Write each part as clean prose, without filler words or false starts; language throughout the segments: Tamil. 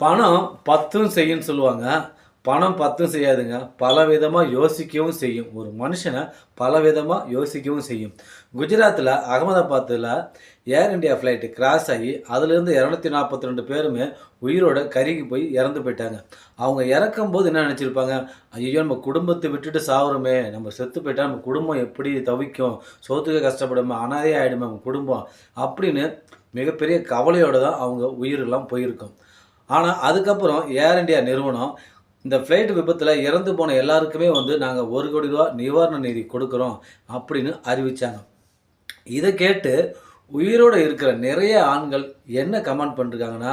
பணம் 10ம் செய்யும்ன்னு சொல்லுவாங்க. பணம் 10ம் செய்யாதுங்க. பலவிதமா யோசிக்கவும் செய்யும். ஒரு மனுஷன பலவிதமா யோசிக்கவும் செய்யும். குஜராத்தில அகமதாபாத்தில ஏர் இண்டியா ஃப்ளைட் கிராஷ் ஆகி, அதிலிருந்து 242 பேருமே உயிரோட கருகி போய் இறந்து போயிட்டாங்க. அவங்க இறக்கும்போது என்ன நினைச்சிருப்பாங்க? "ஐயய்யோ! நம்ம குடும்பத்த விட்டுட்டு சாவுறோமே! நம்ம செத்து போயிட்டா நம்ம குடும்பம் எப்படி தவிக்கும்? சோத்துக்கு கஷ்டப்படுமே! அனாதையா ஆயிடுமே நம்ம குடும்பம்." அப்படின்னு மிகப்பெரிய கவலையோட தான் அவங்க உயிரெல்லாம் போயிருக்கும். ஆனா, அதுக்கப்புறம் ஏர் இண்டியா நிறுவனம், இந்த ஃப்ளைட் விபத்துல இறந்து போன எல்லாருக்குமே வந்து நாங்க ரூ. 1,00,00,000 நிவாரண நிதி கொடுக்குறோம் அப்படின்னு அறிவிச்சாங்க. இத கேட்டு உயிரோட இருக்கிற நிறைய ஆண்கள் என்ன கமெண்ட் பண்ணிருக்காங்கன்னா,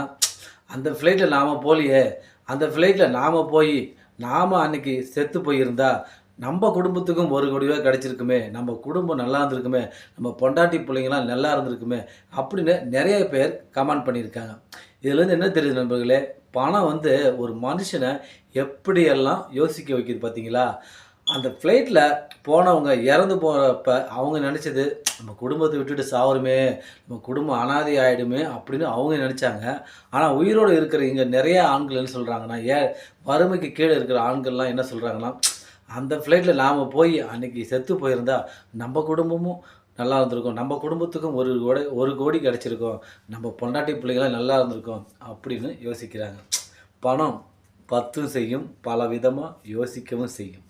"அந்த ஃப்ளைட்ல நாம போலயே, அந்த ஃப்ளைட்ல நாம போயி, நாம அன்னைக்கு செத்து போயிருந்தா, நம்ப குடும்பத்துக்கும் ரூ. 1,00,00,000 கிடைச்சிருக்குமே, நம்ம குடும்பம் நல்லா இருந்திருக்குமே, நம்ம பொண்டாட்டி பிள்ளைங்கலாம் நல்லா இருந்திருக்குமே" அப்படின்னு நெறைய பேர் கமெண்ட் பண்ணியிருக்காங்க. இதுலேருந்து என்ன தெரியுது நண்பர்களே, பணம் வந்து ஒரு மனுஷன எப்படியெல்லாம் யோசிக்க வைக்குது பார்த்தீங்களா? அந்த ஃப்ளைட்ல போனவங்க இறந்து போறப்ப அவங்க நெனச்சது, "நம்ம குடும்பத்த விட்டுட்டு சாவுறோமே, நம்ம குடும்பம் அனாதை ஆயிடுமே" அப்படின்னு அவங்க நெனச்சாங்க. ஆனா உயிரோட இருக்கிற இங்க நெறைய ஆண்கள் என்ன சொல்றாங்கன்னா, வறுமைக்கு கீழ இருக்கிற ஆண்கள்லாம் என்ன சொல்றாங்கன்னா, "அந்த ஃப்ளைட்ல நாம போய் அன்னைக்கு செத்து போயிருந்தா, நம்ப குடும்பமும் நல்லா இருந்திருக்கும். நம்ம குடும்பத்துக்கும் 1,00,00,000 கிடைச்சிருக்கும். நம்ம பொண்டாட்டி பிள்ளைங்கலாம் நல்லா இருந்திருக்கும்." அப்படின்னு யோசிக்கிறாங்க. பணம் 10ம் செய்யும், பலவிதமா யோசிக்கவும் செய்யும்.